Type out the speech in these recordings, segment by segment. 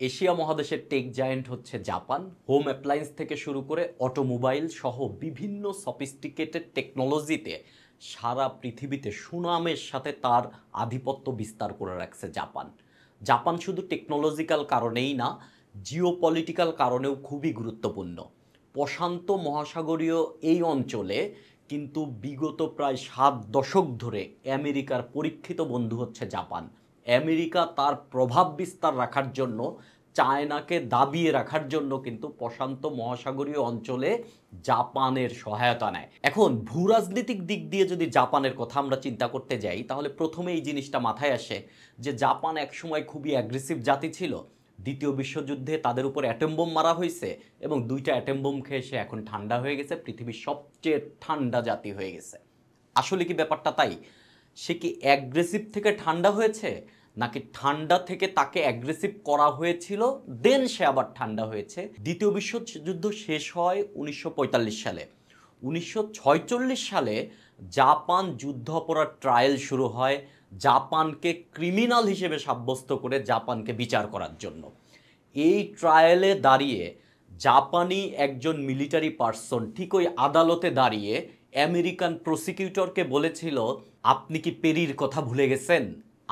Asia মহাদেশের tech giant হচ্ছে Japan. Home appliance থেকে শুরু করে অটোমোবাইল সহ বিভিন্ন সফিস্টিকেটেড টেকনোলজিতে সারা পৃথিবীতে সুনামের সাথে তার আধিপত্য বিস্তার করে রাখছে জাপান। জাপান শুধু টেকনোলজিক্যাল কারণেই না, জিওপলিটিক্যাল কারণেও খুবই গুরুত্বপূর্ণ। প্রশান্ত মহাসাগরীয় এই অঞ্চলে কিন্তু বিগত প্রায় 7 দশক ধরে আমেরিকার পরীক্ষিত বন্ধু হচ্ছে জাপান। আমেরিকা তার প্রভাব বিস্তার রাখার জন্য, চায়নাকে দাবিয়ে রাখার জন্য কিন্তু প্রশান্ত মহাসাগরীয় অঞ্চলে জাপানের সহায়তা নেয়। এখন ভূরাজনৈতিক দিক দিয়ে যদি জাপানের কথা আমরা চিন্তা করতে যাই, তাহলে প্রথমে এই জিনিসটা মাথায় আসে যে জাপান একসময় খুবই অ্যাগ্রেসিভ জাতি ছিল। দ্বিতীয় বিশ্বযুদ্ধে তাদের উপর অ্যাটম বোম মারা হয়েছে এবং 2টা অ্যাটম বোম খেয়ে সে এখন ঠান্ডা হয়ে গেছে, পৃথিবীর সবচেয়ে ঠান্ডা জাতি হয়ে গেছে। আসলে কি ব্যাপারটা তাই? সে কি অ্যাগ্রেসিভ থেকে ঠান্ডা হয়েছে, নাকি ঠান্ডা থেকে তাকে অ্যাগ্রেসিভ করা হয়েছিল দেন সে আবার ঠান্ডা হয়েছে? দ্বিতীয় বিশ্বযুদ্ধ শেষ হয় 1945 সালে। 1946 সালে জাপান যুদ্ধ অপরাধ ট্রায়াল শুরু হয়, জাপানকে ক্রিমিনাল হিসেবে সাব্যস্ত করে জাপানকে বিচার করার জন্য। এই ট্রায়ালে দাঁড়িয়ে জাপানি একজন মিলিটারি পার্সন ঠিক ওই আদালতে দাঁড়িয়ে আমেরিকান প্রসিকিউটরকে বলেছিল, আপনি কি পেরির কথা ভুলে গেছেন?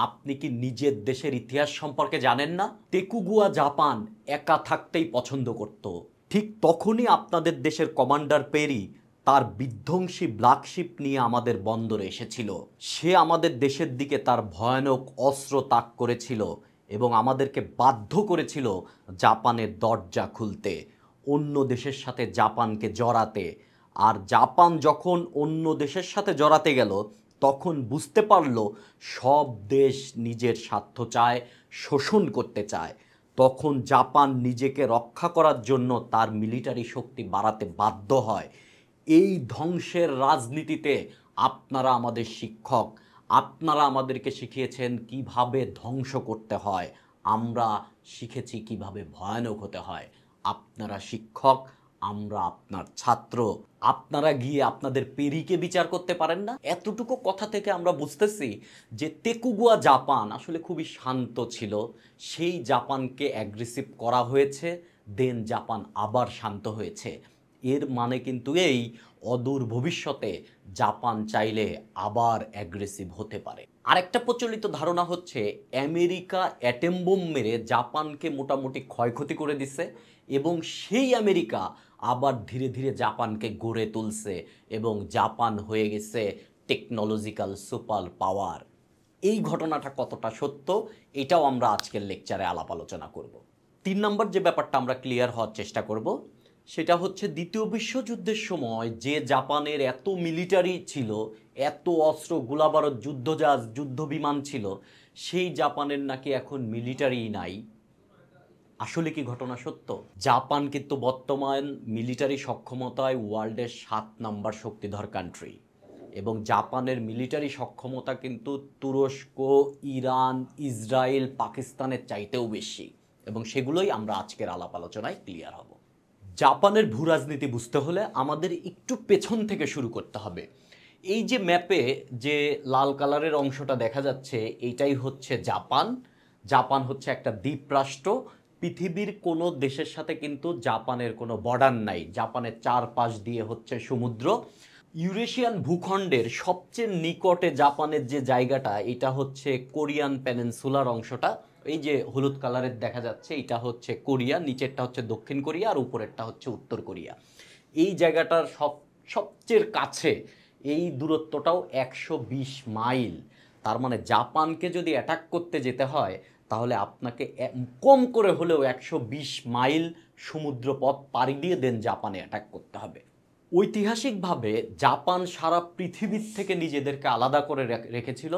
আপনি কি নিজের দেশের ইতিহাস সম্পর্কে জানেন না? টেকুগুয়া জাপান একা থাকতেই পছন্দ করত। ঠিক তখনই আপনাদের দেশের কমান্ডার পেরি তার বিধ্বংসী ব্ল্যাকশিপ নিয়ে আমাদের বন্দরে এসেছিল। সে আমাদের দেশের দিকে তার ভয়ানক অস্ত্র তাক করেছিল এবং আমাদেরকে বাধ্য করেছিল জাপানের দরজা খুলতে, অন্য দেশের সাথে জাপানকে জড়াতে। আর জাপান যখন অন্য দেশের সাথে জড়াতে গেল, তখন বুঝতে পারল সব দেশ নিজের স্বার্থ চায়, শোষণ করতে চায়। তখন জাপান নিজেকে রক্ষা করার জন্য তার মিলিটারি শক্তি বাড়াতে বাধ্য হয়। এই ধ্বংসের রাজনীতিতে আপনারা আমাদের শিক্ষক, আপনারা আমাদেরকে শিখিয়েছেন কিভাবে ধ্বংস করতে হয়, আমরা শিখেছি কিভাবে ভয়ানক হতে হয়। আপনারা শিক্ষক, আমরা আপনার ছাত্র, আপনারা গিয়ে আপনাদের পেরিকে বিচার করতে পারেন না? এতটুকু কথা থেকে আমরা বুঝতেছি যে টেকুগুয়া জাপান আসলে খুবই শান্ত ছিল। সেই জাপানকে অ্যাগ্রেসিভ করা হয়েছে, দেন জাপান আবার শান্ত হয়েছে। এর মানে কিন্তু এই, অদূর ভবিষ্যতে জাপান চাইলে আবার অ্যাগ্রেসিভ হতে পারে। আরেকটা প্রচলিত ধারণা হচ্ছে আমেরিকা অ্যাটম বোম মেরে জাপানকে মোটামুটি ক্ষয়ক্ষতি করে দিছে এবং সেই আমেরিকা আবার ধীরে ধীরে জাপানকে গড়ে তুলছে এবং জাপান হয়ে গেছে টেকনোলজিক্যাল সুপার পাওয়ার। এই ঘটনাটা কতটা সত্য, এটাও আমরা আজকের লেকচারে আলাপ আলোচনা করব। 3 নম্বর যে ব্যাপারটা আমরা ক্লিয়ার হওয়ার চেষ্টা করব, সেটা হচ্ছে দ্বিতীয় বিশ্বযুদ্ধের সময় যে জাপানের এত মিলিটারি ছিল, এত অস্ত্র, গোলাবারুদ, যুদ্ধজাহাজ, যুদ্ধ বিমান ছিল, সেই জাপানের নাকি এখন মিলিটারি নাই। আসলে কি ঘটনা সত্য? জাপান কিন্তু বর্তমান মিলিটারি সক্ষমতায় ওয়ার্ল্ডের 7 নম্বর শক্তিধর কান্ট্রি এবং জাপানের মিলিটারি সক্ষমতা কিন্তু তুরস্ক, ইরান, ইসরায়েল, পাকিস্তানের চাইতেও বেশি এবং সেগুলোই আমরা আজকের আলাপ আলোচনায় ক্লিয়ার হব। জাপানের ভূরাজনীতি বুঝতে হলে আমাদের একটু পেছন থেকে শুরু করতে হবে। এই যে ম্যাপে যে লাল কালারের অংশটা দেখা যাচ্ছে, এইটাই হচ্ছে জাপান। জাপান হচ্ছে একটা দ্বীপরাষ্ট্র। পৃথিবীর কোনো দেশের সাথে কিন্তু জাপানের কোনো বর্ডার নাই। জাপানের চারপাশ দিয়ে হচ্ছে সমুদ্র। ইউরেশিয়ান ভূখণ্ডের সবচেয়ে নিকটে জাপানের যে জায়গাটা, এটা হচ্ছে কোরিয়ান পেনিনসুলার অংশটা। এই যে হলুদ কালারের দেখা যাচ্ছে, এটা হচ্ছে কোরিয়া, নিচেরটা হচ্ছে দক্ষিণ কোরিয়া আর উপরেরটা হচ্ছে উত্তর কোরিয়া। এই জায়গাটার সবচেয়ে কাছে, এই দূরত্বটাও 120 মাইল। তার মানে জাপানকে যদি অ্যাটাক করতে যেতে হয়, তাহলে আপনাকে কম করে হলেও 120 মাইল সমুদ্রপথ পাড়ি দিয়ে দেন জাপানে অ্যাটাক করতে হবে। ঐতিহাসিকভাবে জাপান সারা পৃথিবীর থেকে নিজেদেরকে আলাদা করে রেখেছিল।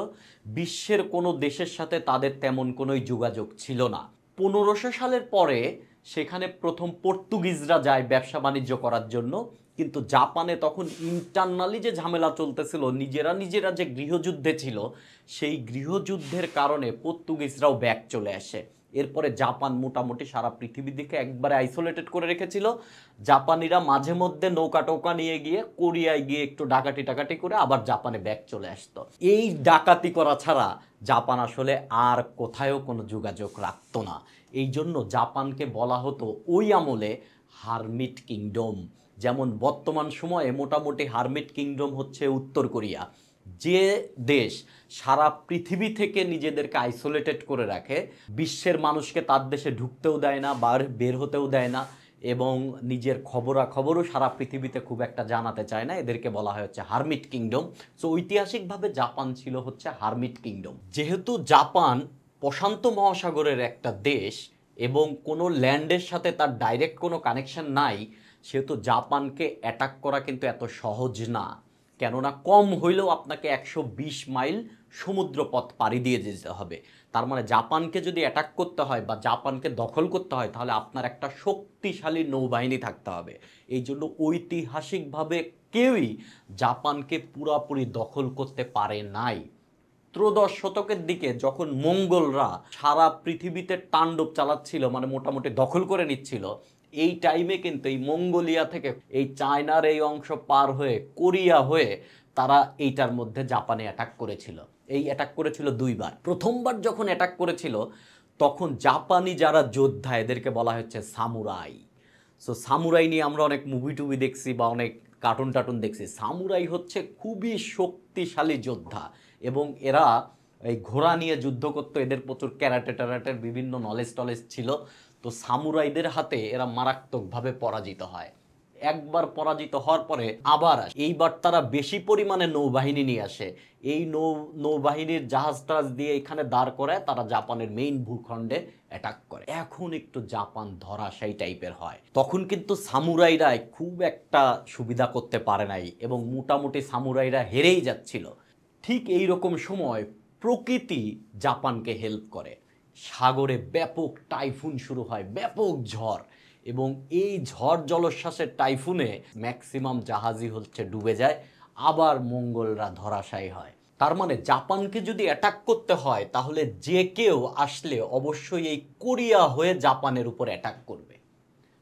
বিশ্বের কোনো দেশের সাথে তাদের তেমন কোনোই যোগাযোগ ছিল না। 1500 সালের পরে সেখানে প্রথম পর্তুগিজরা যায় ব্যবসা বাণিজ্য করার জন্য, কিন্তু জাপানে তখন ইন্টারনালি যে ঝামেলা চলতেছিল, নিজেরা যে গৃহযুদ্ধে ছিল, সেই গৃহযুদ্ধের কারণে পর্তুগিজরাও ব্যাক চলে আসে এরপরে জাপান মোটামুটি সারা পৃথিবী দিকে একবারে আইসোলেটেড করে রেখেছিল। জাপানিরা মাঝে মধ্যে নৌকা টৌকা নিয়ে গিয়ে কোরিয়ায় গিয়ে একটু ডাকাটি টাকাটি করে আবার জাপানে ব্যাক চলে আসতো। এই ডাকাতি করা ছাড়া জাপান আসলে আর কোথায়ও কোনো যোগাযোগ রাখতো না। এই জন্য জাপানকে বলা হতো ওই আমলে হারমিট কিংডম। যেমন বর্তমান সময়ে মোটামুটি হারমিট কিংডম হচ্ছে উত্তর কোরিয়া, যে দেশ সারা পৃথিবী থেকে নিজেদেরকে আইসোলেটেড করে রাখে, বিশ্বের মানুষকে তার দেশে ঢুকতেও দেয় না, বের হতেও দেয় না, এবং নিজের খবরাখবরও সারা পৃথিবীতে খুব একটা জানাতে চায় না। এদেরকে বলা হয় হচ্ছে হারমিট কিংডম। সো ঐতিহাসিকভাবে জাপান ছিল হচ্ছে হারমিট কিংডম। যেহেতু জাপান প্রশান্ত মহাসাগরের একটা দেশ এবং কোনো ল্যান্ডের সাথে তার ডাইরেক্ট কোনো কানেকশন নাই, সেহেতু জাপানকে অ্যাটাক করা কিন্তু এত সহজ না। কেননা কম হইলেও আপনাকে 120 মাইল সমুদ্রপথ পাড়ি দিয়ে যেতে হবে। তার মানে জাপানকে যদি অ্যাটাক করতে হয় বা জাপানকে দখল করতে হয়, তাহলে আপনার একটা শক্তিশালী নৌবাহিনী থাকতে হবে। এই জন্য ঐতিহাসিকভাবে কেউই জাপানকে পুরাপুরি দখল করতে পারে নাই। ত্রয়োদশ শতকের দিকে যখন মঙ্গলরা সারা পৃথিবীতে তাণ্ডব চালাচ্ছিল, মানে মোটামুটি দখল করে নিচ্ছিল, এই টাইমে কিন্তু এই মঙ্গোলিয়া থেকে এই চায়নার এই অংশ পার হয়ে কোরিয়া হয়ে তারা এইটার মধ্যে জাপানে অ্যাটাক করেছিল। এই অ্যাটাক করেছিল দুইবার। প্রথমবার যখন অ্যাটাক করেছিল তখন জাপানি যারা যোদ্ধা, এদেরকে বলা হচ্ছে সামুরাই। সো সামুরাই নিয়ে আমরা অনেক মুভি টুভি দেখছি বা অনেক কার্টুন টার্টুন দেখছি। সামুরাই হচ্ছে খুবই শক্তিশালী যোদ্ধা এবং এরা এই ঘোড়া নিয়ে যুদ্ধ করতো। এদের প্রচুর ক্যারাটে ট্যারাটের বিভিন্ন নলেজ টলেজ ছিল। তো সামুরাইদের হাতে এরা মারাত্মকভাবে পরাজিত হয়। একবার পরাজিত হওয়ার পরে আবার এইবার তারা বেশি পরিমাণে নৌবাহিনী নিয়ে আসে। এই নৌবাহিনীর জাহাজ টাহাজ দিয়ে এখানে দাঁড় করায় তারা জাপানের মেইন ভূখণ্ডে অ্যাটাক করে। এখন একটু জাপান ধরাশায়ী টাইপের হয়। তখন কিন্তু সামুরাইরা খুব একটা সুবিধা করতে পারে নাই এবং মোটামুটি সামুরাইরা হেরেই যাচ্ছিল। ঠিক এই রকম সময় প্রকৃতি জাপানকে হেল্প করে। সাগরে ব্যাপক টাইফুন শুরু হয়, ব্যাপক ঝড়, এবং এই ঝড় জলোচ্ছ্বাসের টাইফুনে ম্যাক্সিমাম জাহাজই হচ্ছে ডুবে যায়, আবার মঙ্গলরা ধরাশায়ী হয়। তার মানে জাপানকে যদি অ্যাটাক করতে হয় তাহলে যে কেউ আসলে অবশ্যই এই কোরিয়া হয়ে জাপানের উপর অ্যাটাক করবে।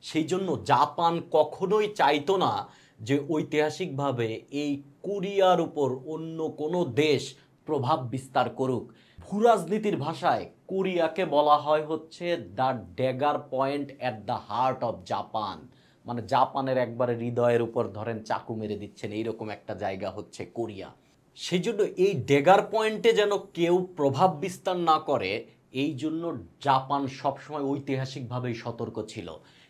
সেই জন্য জাপান কখনোই চাইতো না যে ঐতিহাসিকভাবে এই কোরিয়ার উপর অন্য কোনো দেশ প্রভাব বিস্তার করুক। ভূরাজনীতির ভাষায় কোরিয়াকে বলা হয় হচ্ছে the dagger point at the heart of Japan. মানে জাপানের একবারে হৃদয়ের উপর ধরেন চাকু মেরে দিচ্ছেন, এইরকম একটা জায়গা হচ্ছে কোরিয়া। সেই জন্য এই ড্যাগার পয়েন্টে যেন কেউ প্রভাব বিস্তার না করে, এই জন্য জাপান সবসময় ঐতিহাসিকভাবেই সতর্ক ছিল।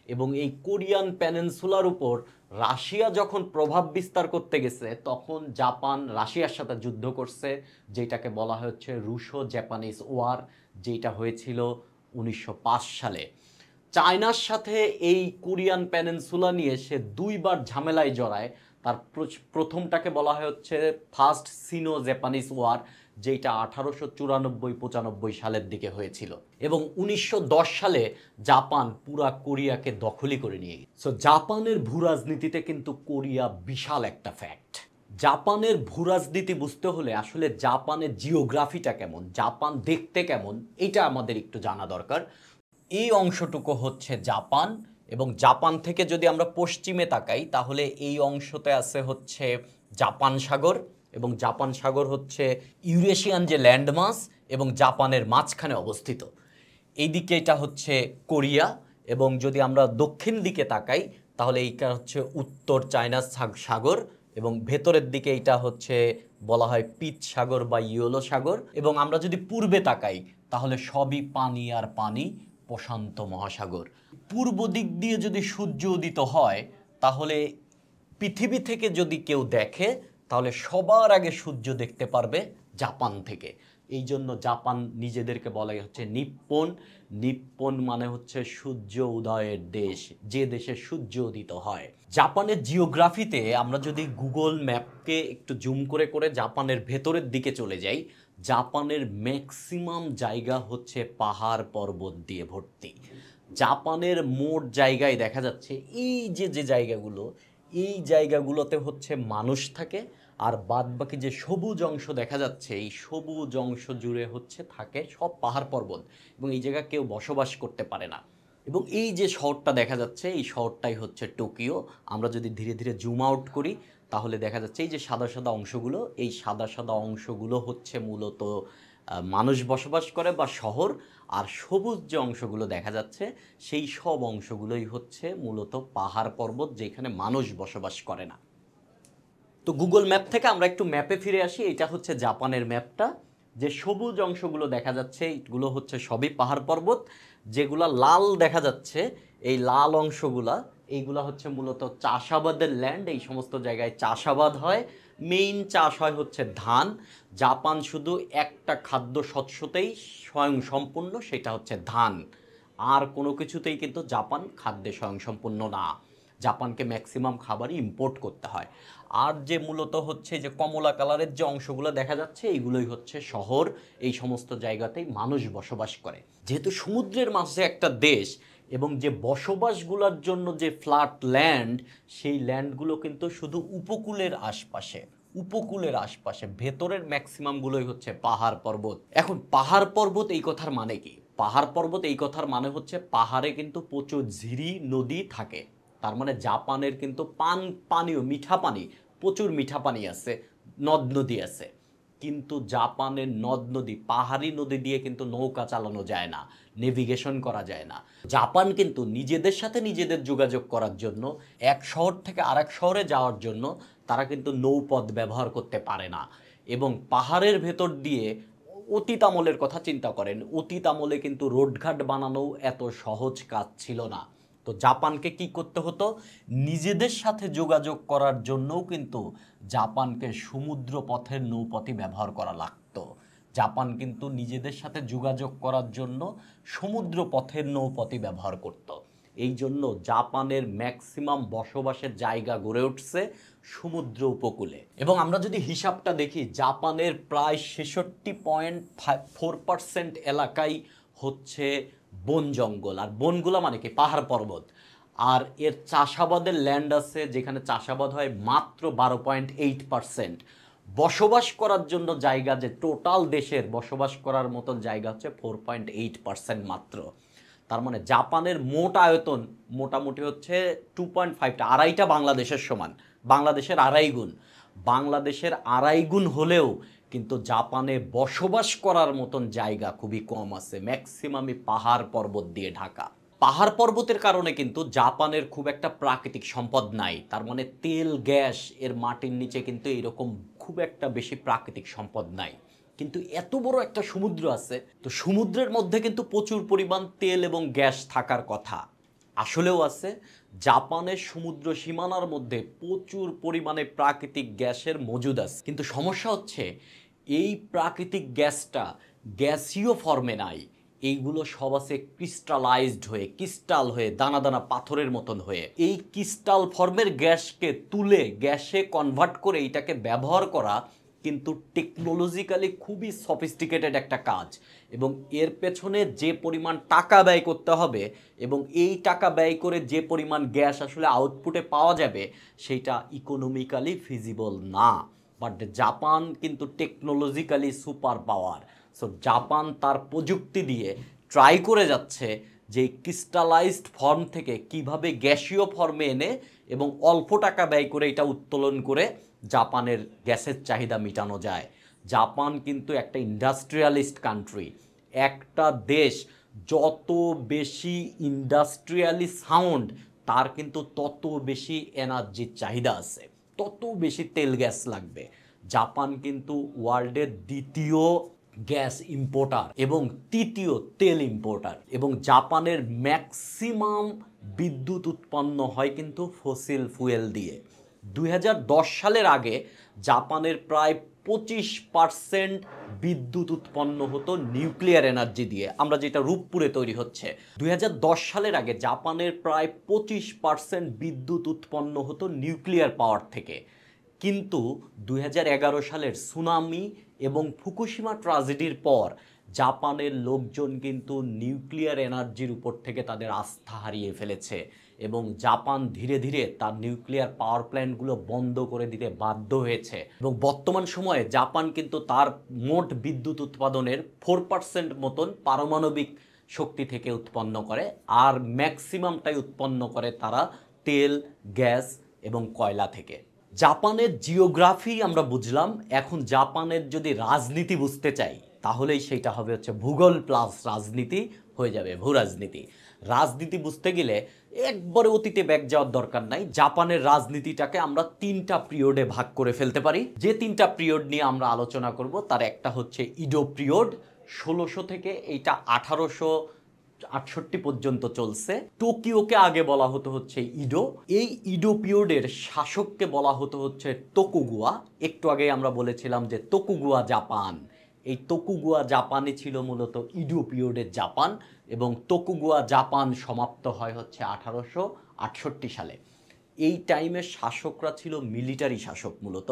এবং এই কোরিয়ান প্যানেনসুলার উপর রাশিয়া যখন প্রভাব বিস্তার করতে গেছে তখন জাপান রাশিয়ার সাথে যুদ্ধ করছে, যেটাকে বলা হচ্ছে রুশো জাপানিজ ওয়ার, যেটা হয়েছিল 1905 সালে। চায়নার সাথে এই কোরিয়ান প্যানেনসুলা নিয়ে সে দুইবার ঝামেলায় জড়ায়। তার প্রথমটাকে বলা হয় হচ্ছে ফার্স্ট সিনো জাপানিজ ওয়ার, যেটা 1894-95 সালের দিকে হয়েছিল, এবং 1910 সালে জাপান পুরা কোরিয়াকে দখলই করে নিয়ে গেছে। সো জাপানের ভূরাজনীতিতে কিন্তু কোরিয়া বিশাল একটা ফ্যাক্ট। জাপানের ভূরাজনীতি বুঝতে হলে আসলে জাপানের জিওগ্রাফিটা কেমন, জাপান দেখতে কেমন, এটা আমাদের একটু জানা দরকার। এই অংশটুকু হচ্ছে জাপান, এবং জাপান থেকে যদি আমরা পশ্চিমে তাকাই তাহলে এই অংশতে আছে হচ্ছে জাপান সাগর, এবং জাপান সাগর হচ্ছে ইউরেশিয়ান যে ল্যান্ডমাস এবং জাপানের মাঝখানে অবস্থিত। এইদিকে এটা হচ্ছে কোরিয়া, এবং যদি আমরা দক্ষিণ দিকে তাকাই তাহলে এইটা হচ্ছে উত্তর চায়না সাগর, এবং ভেতরের দিকে এটা হচ্ছে বলা হয় পিচ সাগর বা ইয়েলো সাগর। এবং আমরা যদি পূর্বে তাকাই তাহলে সবই পানি আর পানি, প্রশান্ত মহাসাগর। পূর্ব দিক দিয়ে যদি সূর্য উদিত হয় তাহলে পৃথিবী থেকে যদি কেউ দেখে তাহলে সবার আগে সূর্য দেখতে পারবে জাপান থেকে। এই জন্য জাপান নিজেদেরকে বলা হচ্ছে নিপ্পন। নিপ্পন মানে হচ্ছে সূর্য উদয়ের দেশ, যে দেশে সূর্য উদিত হয়। জাপানের জিওগ্রাফিতে আমরা যদি গুগল ম্যাপকে একটু জুম করে করে জাপানের ভেতরের দিকে চলে যাই, জাপানের ম্যাক্সিমাম জায়গা হচ্ছে পাহাড় পর্বত দিয়ে ভর্তি। জাপানের মোট জায়গায় দেখা যাচ্ছে এই যে জায়গাগুলো, এই জায়গাগুলোতে হচ্ছে মানুষ থাকে, আর বাদবাকি যে সবুজ অংশ দেখা যাচ্ছে, এই সবুজ অংশ জুড়ে হচ্ছে থাকে সব পাহাড় পর্বত, এবং এই জায়গায় কেউ বসবাস করতে পারে না। এবং এই যে শহরটা দেখা যাচ্ছে, এই শহরটাই হচ্ছে টোকিও। আমরা যদি ধীরে ধীরে জুম আউট করি তাহলে দেখা যাচ্ছে এই যে সাদা সাদা অংশগুলো, এই সাদা সাদা অংশগুলো হচ্ছে মূলত মানুষ বসবাস করে বা শহর। আর সবুজ যে অংশগুলো দেখা যাচ্ছে সেই সব অংশগুলোই হচ্ছে মূলত পাহাড় পর্বত, যেখানে মানুষ বসবাস করে না। তো গুগল ম্যাপ থেকে আমরা একটু ম্যাপে ফিরে আসি। এটা হচ্ছে জাপানের ম্যাপটা। যে সবুজ অংশগুলো দেখা যাচ্ছে এগুলো হচ্ছে সবই পাহাড় পর্বত। যেগুলা লাল দেখা যাচ্ছে, এই লাল অংশগুলা এইগুলা হচ্ছে মূলত চাষাবাদের ল্যান্ড। এই সমস্ত জায়গায় চাষাবাদ হয়, মেইন চাষ হয় হচ্ছে ধান। জাপান শুধু একটা খাদ্য শস্যতেই স্বয়ং সম্পূর্ণ, সেটা হচ্ছে ধান। আর কোনো কিছুতেই কিন্তু জাপান খাদ্যে স্বয়ংসম্পূর্ণ না। জাপানকে ম্যাক্সিমাম খাবারই ইম্পোর্ট করতে হয়। আর যে মূলত হচ্ছে যে কমলা কালারের যে অংশগুলো দেখা যাচ্ছে এইগুলোই হচ্ছে শহর। এই সমস্ত জায়গাতেই মানুষ বসবাস করে। যেহেতু সমুদ্রের মাঝে একটা দেশ এবং যে বসবাসগুলোর জন্য যে ফ্ল্যাট ল্যান্ড, সেই ল্যান্ডগুলো কিন্তু শুধু উপকূলের আশপাশে, উপকূলের আশপাশে, ভেতরের ম্যাক্সিমামগুলোই হচ্ছে পাহাড় পর্বত। এখন পাহাড় পর্বত এই কথার মানে কি? পাহাড় পর্বত এই কথার মানে হচ্ছে পাহাড়ে কিন্তু প্রচুর ঝিরি নদী থাকে। তার মানে জাপানের কিন্তু পানীয় মিঠা পানি, প্রচুর মিঠা পানি আছে, নদ নদী আছে। কিন্তু জাপানের নদ নদী, পাহাড়ি নদী দিয়ে কিন্তু নৌকা চালানো যায় না, নেভিগেশন করা যায় না। জাপান কিন্তু নিজেদের সাথে নিজেদের যোগাযোগ করার জন্য, এক শহর থেকে আরেক শহরে যাওয়ার জন্য তারা কিন্তু নৌপথ ব্যবহার করতে পারে না। এবং পাহাড়ের ভেতর দিয়ে অতীত আমলের কথা চিন্তা করেন, অতীত আমলে কিন্তু রোডঘাট বানানো এত সহজ কাজ ছিল না। তো জাপানকে কি করতে হতো? নিজেদের সাথে যোগাযোগ করার জন্যও কিন্তু জাপানকে সমুদ্র পথের নৌপথই ব্যবহার করা লাগতো। জাপান কিন্তু নিজেদের সাথে যোগাযোগ করার জন্য সমুদ্র পথের নৌপথই ব্যবহার করত। এই জন্য জাপানের ম্যাক্সিমাম বসবাসের জায়গা গড়ে উঠছে সমুদ্র উপকূলে। এবং আমরা যদি হিসাবটা দেখি, জাপানের প্রায় 66.4% এলাকাই হচ্ছে বন জঙ্গল। আর বনগুলা মানে কি? পাহাড় পর্বত। আর এর চাষাবাদের ল্যান্ড আছে, যেখানে চাষাবাদ হয় মাত্র 12.8%। বসবাস করার জন্য জায়গা, যে টোটাল দেশের বসবাস করার মতন জায়গা হচ্ছে 4.8% মাত্র। তার মানে জাপানের মোট আয়তন মোটামুটি হচ্ছে 2.5টা, আড়াইটা বাংলাদেশের সমান। বাংলাদেশের আড়াই গুণ। বাংলাদেশের আড়াই গুণ হলেও কিন্তু জাপানে বসবাস করার মতন জায়গা খুবই কম আছে, ম্যাক্সিমামই পাহাড় পর্বত দিয়ে ঢাকা। পাহাড় পর্বতের কারণে কিন্তু জাপানের খুব একটা প্রাকৃতিক সম্পদ নাই। তার মানে তেল, গ্যাস, এর মাটির নিচে কিন্তু এরকম খুব একটা বেশি প্রাকৃতিক সম্পদ নাই। কিন্তু এত বড় একটা সমুদ্র আছে, তো সমুদ্রের মধ্যে কিন্তু প্রচুর পরিমাণ তেল এবং গ্যাস থাকার কথা। আসলেও আছে। জাপানের সমুদ্র সীমানার মধ্যে প্রচুর পরিমাণে প্রাকৃতিক গ্যাসের মজুদ আছে। কিন্তু সমস্যা হচ্ছে এই প্রাকৃতিক গ্যাসটা গ্যাসীয় ফর্মে নাই। এইগুলো সব আছে ক্রিস্টালাইজড হয়ে, ক্রিস্টাল হয়ে, দানা দানা পাথরের মতন হয়ে। এই ক্রিস্টাল ফর্মের গ্যাসকে তুলে গ্যাসে কনভার্ট করে এটাকে ব্যবহার করা কিন্তু টেকনোলজিক্যালি খুবই সফিস্টিকেটেড একটা কাজ। এবং এর পেছনে যে পরিমাণ টাকা ব্যয় করতে হবে এবং এই টাকা ব্যয় করে যে পরিমাণ গ্যাস আসলে আউটপুটে পাওয়া যাবে, সেইটা ইকোনমিক্যালি ফিজিবল না। বাট জাপান কিন্তু technologically super power. So Japan তার প্রযুক্তি দিয়ে ট্রাই করে যাচ্ছে যে ক্রিস্টালাইজড ফর্ম থেকে কিভাবে গ্যাসীয় ফর্মে এনে এবং অল্প টাকা ব্যয় করে এটা উত্তোলন করে জাপানের গ্যাসের চাহিদা মেটানো যায়। জাপান কিন্তু একটা ইন্ডাস্ট্রিয়ালিস্ট কান্ট্রি। একটা দেশ যত বেশি ইন্ডাস্ট্রিয়ালি সাউন্ড, তার কিন্তু তত বেশি এনার্জির চাহিদা আছে, তত বেশি তেল গ্যাস লাগবে। জাপান কিন্তু ওয়ার্ল্ডের দ্বিতীয় গ্যাস ইম্পোর্টার এবং তৃতীয় তেল ইম্পোর্টার। এবং জাপানের ম্যাক্সিমাম বিদ্যুৎ উৎপন্ন হয় কিন্তু ফসিল ফুয়েল দিয়ে। 2010 সালের আগে জাপানের প্রায় 25% বিদ্যুৎ উৎপন্ন হতো নিউক্লিয়ার এনার্জি দিয়ে, আমরা যেটা রূপপুরে তৈরি হচ্ছে। 2010 সালের আগে জাপানের প্রায় 25% বিদ্যুৎ উৎপন্ন হতো নিউক্লিয়ার পাওয়ার থেকে। কিন্তু 2011 সালের সুনামি এবং ফুকুশিমা ট্র্যাজেডির পর জাপানের লোকজন কিন্তু নিউক্লিয়ার এনার্জির উপর থেকে তাদের আস্থা হারিয়ে ফেলেছে এবং জাপান ধীরে ধীরে তার নিউক্লিয়ার পাওয়ার প্ল্যান্টগুলো বন্ধ করে দিতে বাধ্য হয়েছে এবং বর্তমান সময়ে জাপান কিন্তু তার মোট বিদ্যুৎ উৎপাদনের 4% মতন পারমাণবিক শক্তি থেকে উৎপন্ন করে, আর ম্যাক্সিমামটাই উৎপন্ন করে তারা তেল, গ্যাস এবং কয়লা থেকে। জাপানের জিওগ্রাফি আমরা বুঝলাম, এখন জাপানের যদি রাজনীতি বুঝতে চাই তাহলেই সেটা হবে হচ্ছে ভূগোল প্লাস রাজনীতি হয়ে যাবে, ভূ রাজনীতি। রাজনীতি বুঝতে গেলে একবারে অতীতে ব্যাক যাওয়ার দরকার নাই। জাপানের রাজনীতিটাকে আমরা 3টা পিরিয়ডে ভাগ করে ফেলতে পারি। যে 3টা পিরিয়ড নিয়ে আমরা আলোচনা করব তার একটা হচ্ছে ইডো পিরিয়ড, 1600 থেকে এইটা 1868 পর্যন্ত চলছে। টোকিওকে আগে বলা হতো হচ্ছে ইডো। এই ইডো পিরিয়ডের শাসককে বলা হতো হচ্ছে তোকুগুয়া। একটু আগে আমরা বলেছিলাম যে তোকুগুয়া জাপান, এই তোকুগুয়া জাপানই ছিল মূলত ইডো পিরিয়ডের জাপান, এবং তোকুগুয়া জাপান সমাপ্ত হয় হচ্ছে 1868 সালে। এই টাইমের শাসকরা ছিল মিলিটারি শাসক মূলত,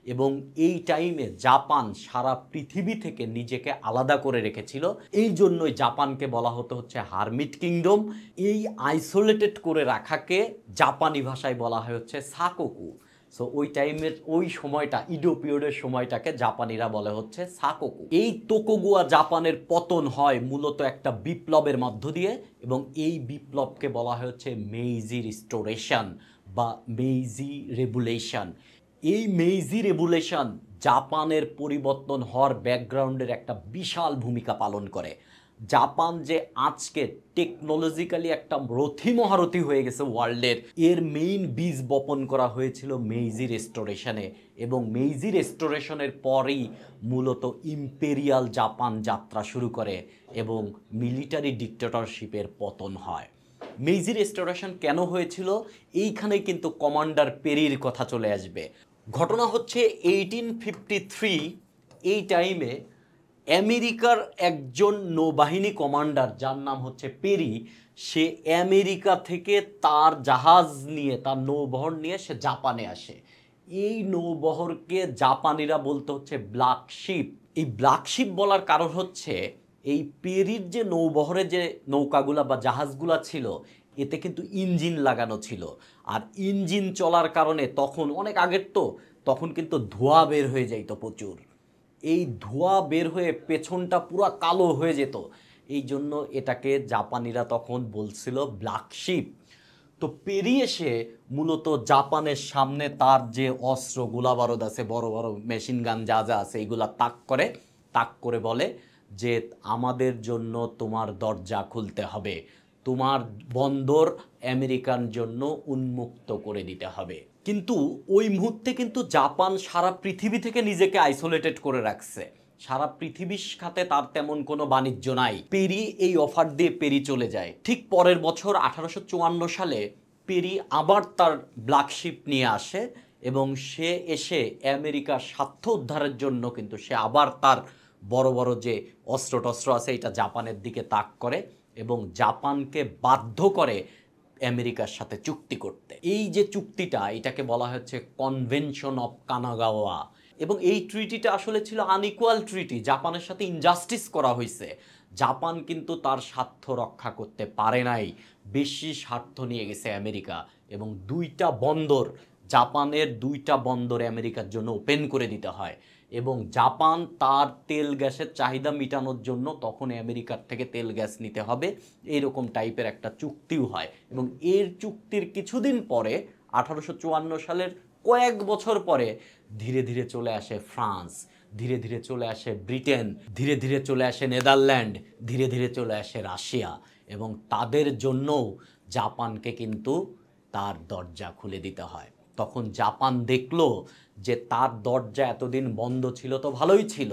এবং এই টাইমে জাপান সারা পৃথিবী থেকে নিজেকে আলাদা করে রেখেছিল। এই জন্যই জাপানকে বলা হতো হচ্ছে হারমিট কিংডম। এই আইসোলেটেড করে রাখাকে জাপানি ভাষায় বলা হয় হচ্ছে সাকোকু। সো ওই টাইমের ওই সময়টা, ইডো পিরিয়ডের সময়টাকে জাপানিরা বলে হচ্ছে সাকোকু। এই তোকুগুয়া জাপানের পতন হয় মূলত একটা বিপ্লবের মধ্য দিয়ে, এবং এই বিপ্লবকে বলা হয় হচ্ছে মেইজি রিস্টোরেশন বা মেইজি রেভুলেশন। এই মেইজি রেভুলেশন জাপানের পরিবর্তন হওয়ার ব্যাকগ্রাউন্ডের একটা বিশাল ভূমিকা পালন করে। জাপান যে আজকে টেকনোলজিক্যালি একটা রথী মহারথী হয়ে গেছে ওয়ার্ল্ডের, এর মেইন বীজ বপন করা হয়েছিল মেইজি রেস্টোরেশনে, এবং মেইজি রেস্টোরেশনের পরেই মূলত ইম্পেরিয়াল জাপান যাত্রা শুরু করে এবং মিলিটারি ডিক্টেটরশিপের পতন হয়। মেইজি রেস্টোরেশন কেন হয়েছিল এইখানে কিন্তু কমান্ডার পেরির কথা চলে আসবে। ঘটনা হচ্ছে 1853। এই টাইমে আমেরিকার একজন নৌবাহিনী কমান্ডার যার নাম হচ্ছে পেরি, সে আমেরিকা থেকে তার জাহাজ নিয়ে, তার নৌবহর নিয়ে সে জাপানে আসে। এই নৌবহরকে জাপানিরা বলতে হচ্ছে ব্ল্যাক শিপ। এই ব্ল্যাক শিপ বলার কারণ হচ্ছে এই পেরির যে নৌবহরে যে নৌকাগুলা বা জাহাজগুলা ছিল এতে কিন্তু ইঞ্জিন লাগানো ছিল, আর ইঞ্জিন চলার কারণে তখন অনেক আগের তো, তখন কিন্তু ধোঁয়া বের হয়ে যাইতো প্রচুর। এই ধোঁয়া বের হয়ে পেছনটা পুরো কালো হয়ে যেত, এই জন্য এটাকে জাপানিরা তখন বলছিল ব্ল্যাক শিপ। তো পেরিয়ে এসে মূলত জাপানের সামনে তার যে অস্ত্র গোলাবারুদ আছে, বড় বড় মেশিন গান যা যা আছে, এইগুলা তাক করে বলে যে আমাদের জন্য তোমার দরজা খুলতে হবে, তোমার বন্দর আমেরিকান জন্য উন্মুক্ত করে দিতে হবে। কিন্তু ওই মুহূর্তে কিন্তু জাপান সারা পৃথিবী থেকে নিজেকে আইসোলেটেড করে রাখছে, সারা পৃথিবীর সাথে তার তেমন কোনো বাণিজ্য নাই। পেরি এই অফার দিয়ে পেরি চলে যায়। ঠিক পরের বছর 1854 সালে পেরি আবার তার ব্ল্যাক শিপ নিয়ে আসে, এবং সে এসে আমেরিকার স্বার্থ উদ্ধারের জন্য কিন্তু সে আবার তার বড় বড় যে অস্ত্র টস্ত্র আছে এটা জাপানের দিকে তাক করে, এবং জাপানকে বাধ্য করে আমেরিকার সাথে চুক্তি করতে। এই যে চুক্তিটা, এটাকে বলা হচ্ছে কনভেনশন অফ কানাগাওয়া, এবং এই ট্রিটিটা আসলে ছিল আনইকুয়াল ট্রিটি। জাপানের সাথে ইনজাস্টিস করা হয়েছে। জাপান কিন্তু তার স্বার্থ রক্ষা করতে পারে নাই, বেশি স্বার্থ নিয়ে গেছে আমেরিকা, এবং জাপানের 2টা বন্দর আমেরিকার জন্য ওপেন করে দিতে হয়, এবং জাপান তার তেল গ্যাসের চাহিদা মেটানোর জন্য তখন আমেরিকার থেকে তেল গ্যাস নিতে হবে, এইরকম টাইপের একটা চুক্তিও হয়। এবং এর চুক্তির কিছুদিন পরে 1854 সালের কয়েক বছর পরে ধীরে ধীরে চলে আসে ফ্রান্স, ধীরে ধীরে চলে আসে ব্রিটেন, ধীরে ধীরে চলে আসে নেদারল্যান্ড, ধীরে ধীরে চলে আসে রাশিয়া, এবং তাদের জন্যও জাপানকে কিন্তু তার দরজা খুলে দিতে হয়। তখন জাপান দেখলো যে তার দরজা এতদিন বন্ধ ছিল তো ভালোই ছিল,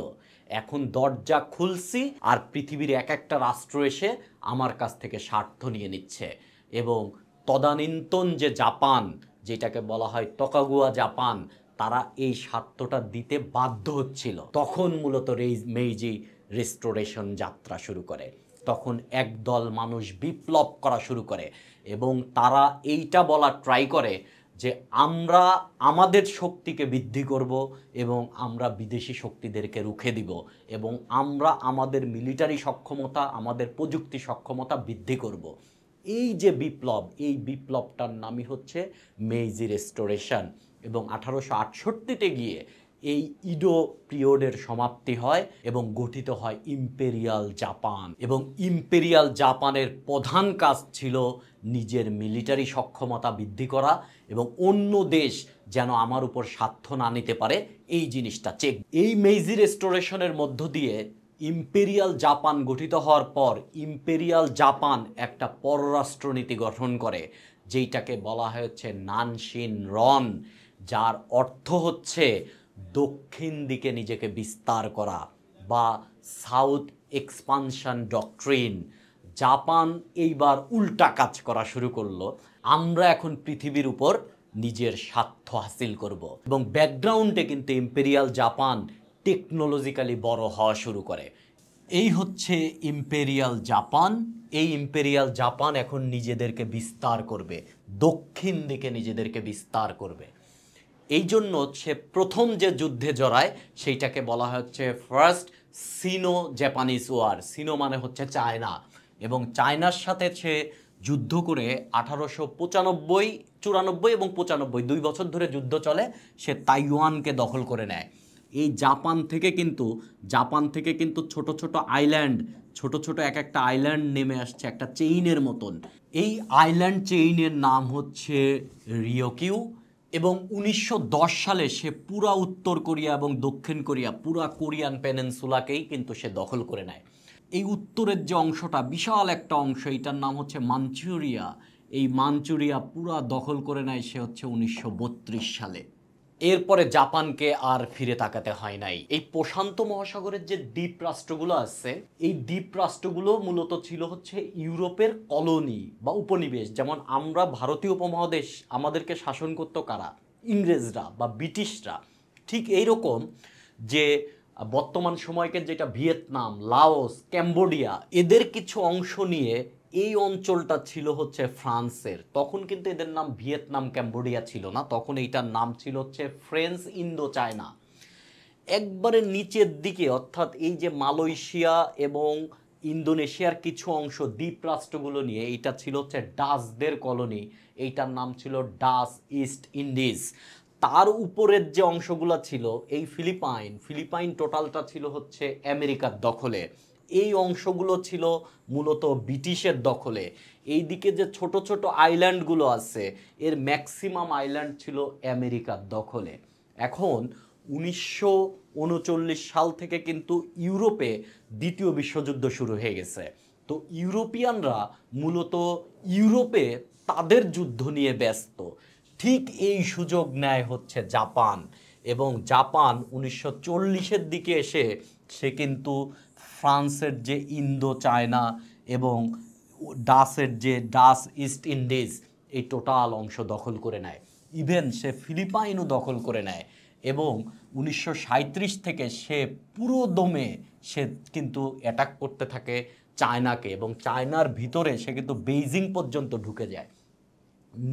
এখন দরজা খুলছি আর পৃথিবীর এক একটা রাষ্ট্র এসে আমার কাছ থেকে স্বার্থ নিয়ে নিচ্ছে, এবং তদানীন্তন যে জাপান, যেটাকে বলা হয় তোকুগাওয়া জাপান, তারা এই স্বার্থটা দিতে বাধ্য হচ্ছিল। তখন মূলত মেইজি রেস্টোরেশন যাত্রা শুরু করে। তখন একদল মানুষ বিপ্লব করা শুরু করে, এবং তারা এইটা বলার ট্রাই করে যে আমরা আমাদের শক্তিকে বৃদ্ধি করব, এবং আমরা বিদেশি শক্তিদেরকে রুখে দিব, এবং আমরা আমাদের মিলিটারি সক্ষমতা, আমাদের প্রযুক্তি সক্ষমতা বৃদ্ধি করব। এই যে বিপ্লব, এই বিপ্লবটার নামই হচ্ছে মেইজি রেস্টোরেশন। এবং 1868-তে গিয়ে এই ইডো পিরিয়ডের সমাপ্তি হয় এবং গঠিত হয় ইম্পেরিয়াল জাপান। এবং ইম্পেরিয়াল জাপানের প্রধান কাজ ছিল নিজের মিলিটারি সক্ষমতা বৃদ্ধি করা এবং অন্য দেশ যেন আমার উপর স্বার্থ না নিতে পারে এই জিনিসটা চেক। এই মেইজি রেস্টোরেশনের মধ্য দিয়ে ইম্পেরিয়াল জাপান গঠিত হওয়ার পর ইম্পেরিয়াল জাপান একটা পররাষ্ট্রনীতি গঠন করে, যেইটাকে বলা হচ্ছে নানশিন রন, যার অর্থ হচ্ছে দক্ষিণ দিকে নিজেকে বিস্তার করা বা সাউথ এক্সপানশন ডক্ট্রিন। জাপান এইবার উল্টা কাজ করা শুরু করলো, আমরা এখন পৃথিবীর উপর নিজের স্বার্থ হাসিল করব। এবং ব্যাকগ্রাউন্ডে কিন্তু ইম্পেরিয়াল জাপান টেকনোলজিক্যালি বড় হওয়া শুরু করে। এই হচ্ছে ইম্পেরিয়াল জাপান। এই ইম্পেরিয়াল জাপান এখন নিজেদেরকে বিস্তার করবে, দক্ষিণ দিকে নিজেদেরকে বিস্তার করবে। এই জন্য হচ্ছে প্রথম যে যুদ্ধে জড়ায় সেইটাকে বলা হচ্ছে ফার্স্ট সিনো জাপানিজ ওয়ার। সিনো মানে হচ্ছে চায়না, এবং চায়নার সাথে সে যুদ্ধ করে 1895, 94 এবং 95 2 বছর ধরে যুদ্ধ চলে। সে তাইওয়ানকে দখল করে নেয়। এই জাপান থেকে কিন্তু ছোট ছোট আইল্যান্ড, ছোট ছোট এক একটা আইল্যান্ড নেমে আসছে একটা চেইনের মতন। এই আইল্যান্ড চেইনের নাম হচ্ছে রিওকিউ। এবং 1910 সালে সে পুরা উত্তর কোরিয়া এবং দক্ষিণ কোরিয়া, পুরা কোরিয়ান পেনিনসুলাকেই কিন্তু সে দখল করে নেয়। এই উত্তরের যে অংশটা, বিশাল একটা অংশ, এটার নাম হচ্ছে মাঞ্চুরিয়া। এই মাঞ্চুরিয়া পুরা দখল করে নেয় সে হচ্ছে 1932 সালে। এরপরে জাপানকে আর ফিরে তাকাতে হয় নাই। এই প্রশান্ত মহাসাগরের যে দ্বীপ রাষ্ট্রগুলো আছে, এই দ্বীপ রাষ্ট্রগুলো মূলত ছিল হচ্ছে ইউরোপের কলোনি বা উপনিবেশ। যেমন আমরা ভারতীয় উপমহাদেশ, আমাদেরকে শাসন করতো কারা? ইংরেজরা বা ব্রিটিশরা। ঠিক এইরকম যে বর্তমান সময়কের যেটা ভিয়েতনাম, লাওস, ক্যাম্বোডিয়া, এদের কিছু অংশ নিয়ে এই অঞ্চলটা ছিল হচ্ছে ফ্রান্সের। তখন কিন্তু এদের নাম ভিয়েতনাম ক্যাম্বোডিয়া ছিল না, তখন এইটার নাম ছিল হচ্ছে ফ্রেঞ্চ ইন্দো চায়না। একবারে নিচের দিকে, অর্থাৎ এই যে মালয়েশিয়া এবং ইন্দোনেশিয়ার কিছু অংশ দ্বীপ রাষ্ট্রগুলো নিয়ে, এইটা ছিল হচ্ছে ডাচদের কলোনি। এইটার নাম ছিল ডাচ ইস্ট ইন্ডিজ। তার উপরের যে অংশগুলো ছিল এই ফিলিপাইন টোটালটা ছিল হচ্ছে আমেরিকার দখলে। এই অংশগুলো ছিল মূলত ব্রিটিশের দখলে। এই দিকে যে ছোট ছোট আইল্যান্ডগুলো আছে, এর ম্যাক্সিমাম আইল্যান্ড ছিল আমেরিকার দখলে। এখন 1939 সাল থেকে কিন্তু ইউরোপে দ্বিতীয় বিশ্বযুদ্ধ শুরু হয়ে গেছে। তো ইউরোপিয়ানরা মূলত ইউরোপে তাদের যুদ্ধ নিয়ে ব্যস্ত। ঠিক এই সুযোগ নেয় হচ্ছে জাপান, এবং জাপান 1940-এর দিকে এসে সে কিন্তু ফ্রান্সের যে ইন্দো চায়না এবং ডাচ ইস্ট ইন্ডিজ, এই টোটাল অংশ দখল করে নেয়। ইভেন সে ফিলিপাইনও দখল করে নেয়। এবং 1937 থেকে সে পুরো দমে সে কিন্তু অ্যাটাক করতে থাকে চায়নাকে, এবং চায়নার ভিতরে সে কিন্তু বেইজিং পর্যন্ত ঢুকে যায়।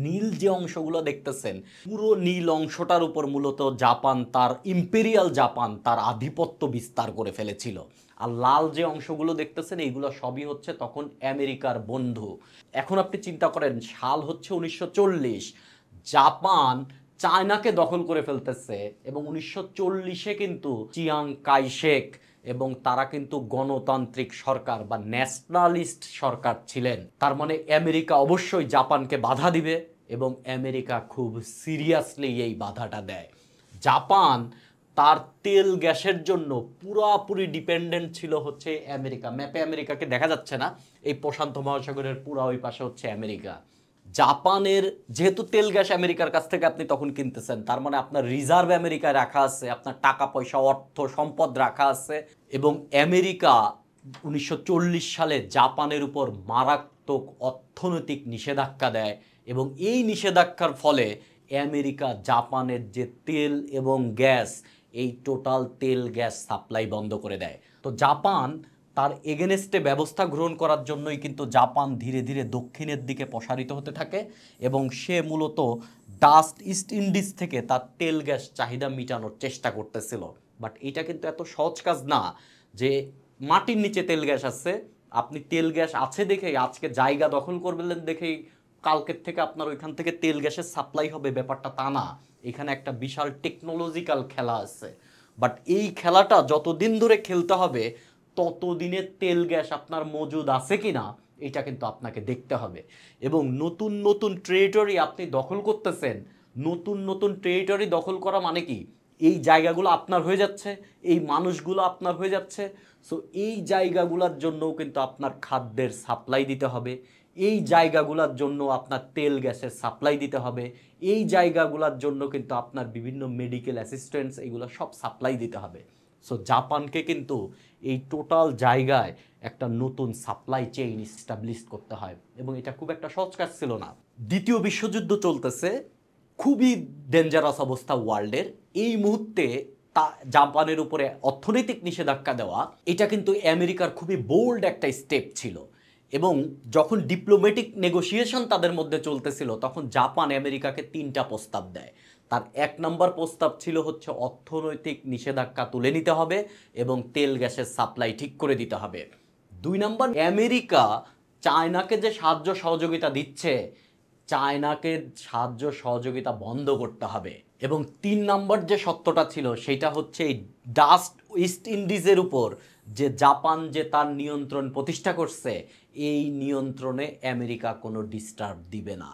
নীল যে অংশগুলো দেখতেছেন, পুরো নীল অংশটার উপর মূলত ইম্পেরিয়াল জাপান তার আধিপত্য বিস্তার করে ফেলেছিল। আর লাল যে অংশগুলো দেখতেছেন, এইগুলো সবই হচ্ছে তখন আমেরিকার বন্ধু। এখন আপনি চিন্তা করেন, সাল হচ্ছে 1940, জাপান চায়নাকে দখল করে ফেলতেছে, এবং 1940-এ কিন্তু চিয়াং কাইশেক এবং তারা কিন্তু গণতান্ত্রিক সরকার বা ন্যাশনালিস্ট সরকার ছিলেন। তার মানে আমেরিকা অবশ্যই জাপানকে বাধা দিবে, এবং আমেরিকা খুব সিরিয়াসলি এই বাধাটা দেয়। জাপান তার তেল গ্যাসের জন্য পুরাপুরি ডিপেন্ডেন্ট ছিল হচ্ছে আমেরিকা। ম্যাপে আমেরিকাকে দেখা যাচ্ছে না, এই প্রশান্ত মহাসাগরের পুরা ওই পাশে হচ্ছে আমেরিকা। জাপানের যেহেতু তেল গ্যাস আমেরিকার কাছ থেকে আপনি তখন কিনতেছেন, তার মানে আপনার রিজার্ভ আমেরিকায় রাখা আছে, আপনার টাকা পয়সা অর্থ সম্পদ রাখা আছে। এবং আমেরিকা 1940 সালে জাপানের উপর মারাত্মক অর্থনৈতিক নিষেধাজ্ঞা দেয়, এবং এই নিষেধাজ্ঞার ফলে আমেরিকা জাপানের যে তেল এবং গ্যাস, এই টোটাল তেল গ্যাস সাপ্লাই বন্ধ করে দেয়। তো জাপান তার এগেনস্টে ব্যবস্থা গ্রহণ করার জন্যই কিন্তু জাপান ধীরে ধীরে দক্ষিণের দিকে প্রসারিত হতে থাকে, এবং সে মূলত ডাচ ইস্ট ইন্ডিজ থেকে তার তেল গ্যাস চাহিদা মেটানোর চেষ্টা করতেছিল। বাট এটা কিন্তু এত সহজ কাজ না যে মাটির নিচে তেল গ্যাস আছে, আপনি তেল গ্যাস আছে দেখেই আজকে জায়গা দখল করবেন দেখেই কালকের থেকে আপনার ওইখান থেকে তেল গ্যাসের সাপ্লাই হবে, ব্যাপারটা তা না। এখানে একটা বিশাল টেকনোলজিক্যাল খেলা আছে। বাট এই খেলাটা যতদিন ধরে খেলতে হবে ততদিনে তেল গ্যাস আপনার মজুদ আছে কিনা এটা কিন্তু আপনাকে দেখতে হবে। এবং নতুন নতুন টেরিটরি আপনি দখল করতেছেন। নতুন নতুন টেরিটরি দখল করা মানে কি, এই জায়গাগুলো আপনার হয়ে যাচ্ছে, এই মানুষগুলো আপনার হয়ে যাচ্ছে। সো এই জায়গাগুলোর জন্যও কিন্তু আপনার খাদ্যের সাপ্লাই দিতে হবে, এই জায়গাগুলোর জন্য আপনার তেল গ্যাসের সাপ্লাই দিতে হবে, এই জায়গাগুলোর জন্য কিন্তু আপনার বিভিন্ন মেডিকেল অ্যাসিস্ট্যান্টস এগুলো সব সাপ্লাই দিতে হবে। সো জাপানকে কিন্তু এই টোটাল জায়গায় একটা নতুন সাপ্লাই চেইন ইস্টাবলিশ করতে হয়, এবং এটা খুব একটা সহজ কাজ ছিল না। দ্বিতীয় বিশ্বযুদ্ধ চলতেছে, খুবই ডেঞ্জারাস অবস্থা ওয়ার্ল্ডের। এই মুহূর্তে জাপানের উপরে অর্থনৈতিক নিষেধাজ্ঞা দেওয়া এটা কিন্তু আমেরিকার খুবই বোল্ড একটা স্টেপ ছিল। এবং যখন ডিপ্লোম্যাটিক নেগোসিয়েশন তাদের মধ্যে চলতেছিল তখন জাপান আমেরিকাকে 3টা প্রস্তাব দেয়। তার 1 নম্বর প্রস্তাব ছিল হচ্ছে অর্থনৈতিক নিষেধাজ্ঞা তুলে নিতে হবে এবং তেল গ্যাসের সাপ্লাই ঠিক করে দিতে হবে। 2 নম্বর, আমেরিকা চায়নাকে যে সাহায্য সহযোগিতা দিচ্ছে চায়নাকে সাহায্য সহযোগিতা বন্ধ করতে হবে। এবং 3 নম্বর যে সত্যটা ছিল সেটা হচ্ছে এই ডাস্ট ইস্ট ইন্ডিজের উপর যে জাপান যে তার নিয়ন্ত্রণ প্রতিষ্ঠা করছে, এই নিয়ন্ত্রণে আমেরিকা কোনো ডিস্টার্ব দিবে না।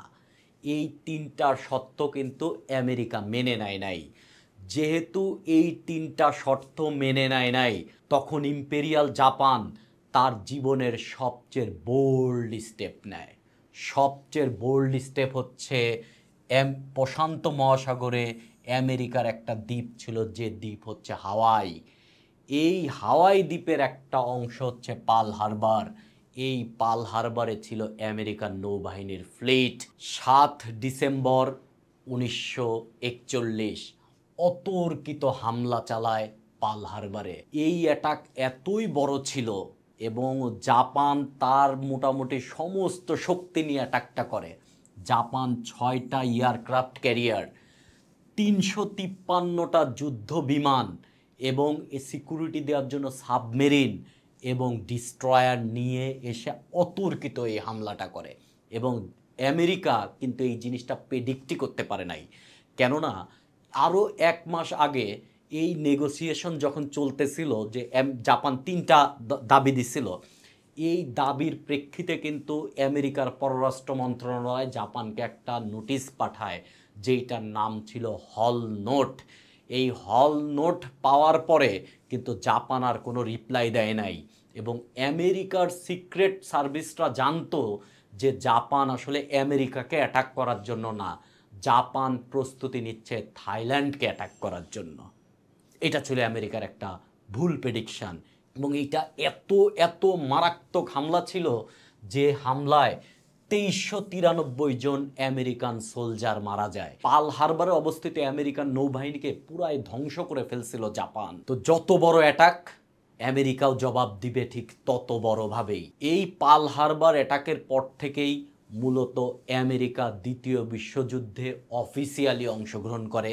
এই 3টা শর্ত কিন্তু আমেরিকা মেনে নেয় নাই। যেহেতু এই 3টা শর্ত মেনে নেয় নাই তখন ইম্পেরিয়াল জাপান তার জীবনের সবচেয়ে বোল্ড স্টেপ নেয়। সবচেয়ে বোল্ড স্টেপ হচ্ছে প্রশান্ত মহাসাগরে আমেরিকার একটা দ্বীপ ছিল, যে দ্বীপ হচ্ছে হাওয়াই। এই হাওয়াই দ্বীপের একটা অংশ হচ্ছে পার্ল হারবার। এই পার্ল হারবারে ছিল আমেরিকান নৌবাহিনীর ফ্লিট। 7 ডিসেম্বর 1941 অতর্কিত হামলা চালায় পার্ল হারবারে। এই অ্যাটাক এতই বড় ছিল এবং জাপান তার মোটামুটি সমস্ত শক্তি নিয়ে অ্যাটাকটা করে। জাপান 6টা এয়ারক্রাফট ক্যারিয়ার, 353টা যুদ্ধ বিমান এবং সিকিউরিটি দেওয়ার জন্য সাবমেরিন এবং ডিস্ট্রয়ার নিয়ে এসে অতর্কিত এই হামলাটা করে। এবং আমেরিকা কিন্তু এই জিনিসটা প্রেডিক্টই করতে পারে নাই। কেননা আরও 1 মাস আগে এই নেগোসিয়েশন যখন চলতেছিল যে জাপান 3টা দাবি দিছিল, এই দাবির প্রেক্ষিতে কিন্তু আমেরিকার পররাষ্ট্র মন্ত্রণালয় জাপানকে একটা নোটিশ পাঠায় যেটার নাম ছিল হল নোট। এই হল নোট পাওয়ার পরে কিন্তু জাপান আর কোনো রিপ্লাই দেয় নাই। এবং আমেরিকার সিক্রেট সার্ভিসরা জানতো যে জাপান আসলে আমেরিকাকে অ্যাটাক করার জন্য না, জাপান প্রস্তুতি নিচ্ছে থাইল্যান্ডকে অ্যাটাক করার জন্য। এটা ছিল আমেরিকার একটা ভুল প্রেডিকশান। এবং এইটা এত এত মারাত্মক হামলা ছিল যে হামলায় 2393 জন আমেরিকান সোলজার মারা যায়। পার্ল হারবারে অবস্থিত আমেরিকান নৌবাহিনীকে পুরাই ধ্বংস করে ফেলছিল জাপান। তো যত বড় অ্যাটাক আমেরিকাও জবাব দিবে ঠিক তত বড়ভাবেই। এই পার্ল হারবার অ্যাটাকের পর থেকেই মূলত আমেরিকা দ্বিতীয় বিশ্বযুদ্ধে অফিসিয়ালি অংশগ্রহণ করে,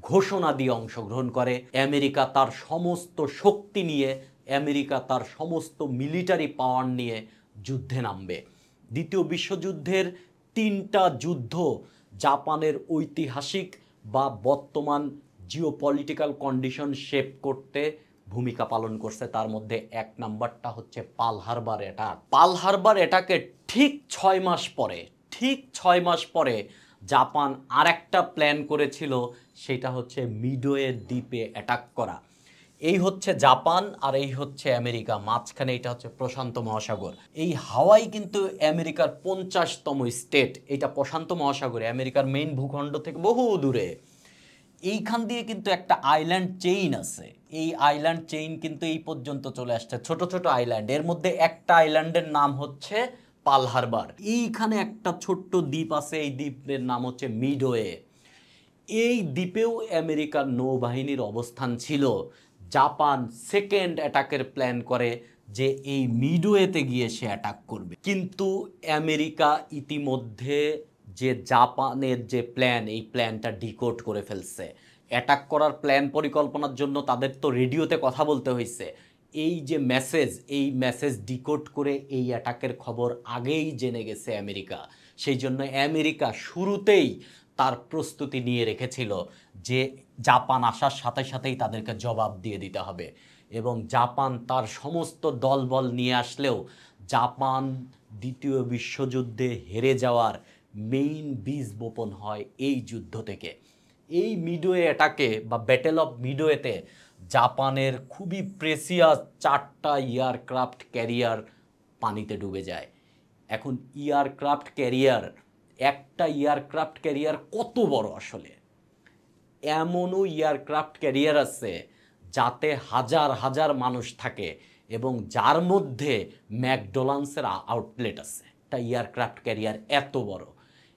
ঘোষণা দিয়ে অংশগ্রহণ করে। আমেরিকা তার সমস্ত শক্তি নিয়ে, আমেরিকা তার সমস্ত মিলিটারি পাওয়ার নিয়ে যুদ্ধে নামবে। দ্বিতীয় বিশ্বযুদ্ধের 3টা যুদ্ধ জাপানের ঐতিহাসিক বা বর্তমান জিওপলিটিক্যাল কন্ডিশন শেপ করতে ভূমিকা পালন করছে। তার মধ্যে 1 নাম্বারটা হচ্ছে Pearl Harbor attack. Pearl Harbor অ্যাটাকের ঠিক 6 মাস পরে জাপান আরেকটা প্ল্যান করেছিল, সেটা হচ্ছে মিডওয়ে দ্বীপে অ্যাটাক করা। এই হচ্ছে জাপান আর এই হচ্ছে আমেরিকা, মাঝখানে এটা হচ্ছে প্রশান্ত মহাসাগর। এই হাওয়াই কিন্তু আমেরিকার 50তম স্টেট। এটা প্রশান্ত মহাসাগরে আমেরিকার মেইন ভূখণ্ড থেকে বহু দূরে। এইখান দিয়ে কিন্তু একটা আইল্যান্ড চেইন আছে। এই আইল্যান্ড চেইন কিন্তু এই পর্যন্ত চলে আসছে, ছোট ছোট আইল্যান্ড। এর মধ্যে একটা আইল্যান্ডের নাম হচ্ছে পার্ল হারবার। এইখানে একটা ছোট্ট দ্বীপ আছে, এই দ্বীপের নাম হচ্ছে মিডওয়ে। এই দ্বীপেও আমেরিকার নৌবাহিনীর অবস্থান ছিল। জাপান সেকেন্ড অ্যাটাকের প্ল্যান করে যে এই মিডওয়েতে গিয়ে সে অ্যাটাক করবে। কিন্তু আমেরিকা ইতিমধ্যে যে জাপানের যে প্ল্যান, এই প্ল্যানটা ডিকোড করে ফেলছে। অ্যাটাক করার প্ল্যান পরিকল্পনার জন্য তাদের তো রেডিওতে কথা বলতে হয়েছে। এই যে মেসেজ, এই মেসেজ ডিকোড করে এই অ্যাটাকের খবর আগেই জেনে গেছে আমেরিকা। সেই জন্য আমেরিকা শুরুতেই তার প্রস্তুতি নিয়ে রেখেছিল যে জাপান আসার সাথে সাথেই তাদেরকে জবাব দিয়ে দিতে হবে। এবং জাপান তার সমস্ত দলবল নিয়ে আসলেও জাপান দ্বিতীয় বিশ্বযুদ্ধে হেরে যাওয়ার মেইন বীজ বপন হয় এই যুদ্ধ থেকে। এই মিডওয়ে অ্যাটাকে বা ব্যাটেল অফ মিডওয়েতে জাপানের খুবই প্রেসিয়াস 4টা এয়ারক্রাফট ক্যারিয়ার পানিতে ডুবে যায়। এখন এয়ারক্রাফট ক্যারিয়ার, একটা এয়ারক্রাফট ক্যারিয়ার কত বড় আসলে? এমনও এয়ারক্রাফট ক্যারিয়ার আছে যাতে হাজার হাজার মানুষ থাকে এবং যার মধ্যে ম্যাকডোনাল্ডসের আউটলেট আছে। একটা এয়ারক্রাফট ক্যারিয়ার এত বড়,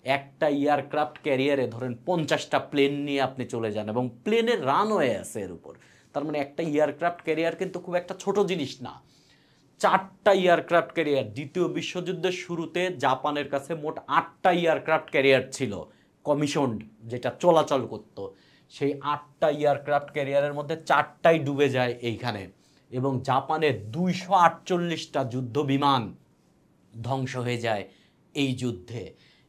একটা এয়ারক্রাফট ক্যারিয়ারে ধরেন 50টা প্লেন নিয়ে আপনি চলে যান এবং প্লেনের রানওয়ে আছে এর উপর। তার মানে একটা এয়ারক্রাফট ক্যারিয়ার কিন্তু খুব একটা ছোট জিনিস না। 4টা এয়ারক্রাফট ক্যারিয়ার। দ্বিতীয় বিশ্বযুদ্ধের শুরুতে জাপানের কাছে মোট 8টা এয়ারক্রাফট ক্যারিয়ার ছিল কমিশনড, যেটা চলাচল করত। সেই 8টা এয়ারক্রাফট ক্যারিয়ারের মধ্যে 4টাই ডুবে যায় এইখানে এবং জাপানের 248টা যুদ্ধ বিমান ধ্বংস হয়ে যায় এই যুদ্ধে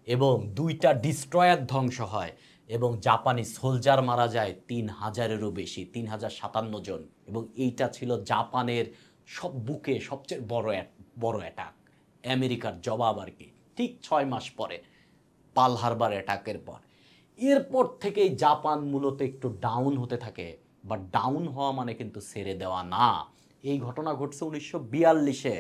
এবং 2টা ডিস্ট্রয়ার ধ্বংস হয় এবং জাপানি সোলজার মারা যায় 3000-এরও বেশি, 3057 জন। এবং এইটা ছিল জাপানের বুকে সবচেয়ে বড় অ্যাটাক, আমেরিকার জবাব আর কি, ঠিক 6 মাস পরে পার্ল হারবার অ্যাটাকের পর। এরপর থেকেই জাপান মূলত একটু ডাউন হতে থাকে, বাট ডাউন হওয়া মানে কিন্তু ছেড়ে দেওয়া না। এই ঘটনা ঘটছে 1942-এ।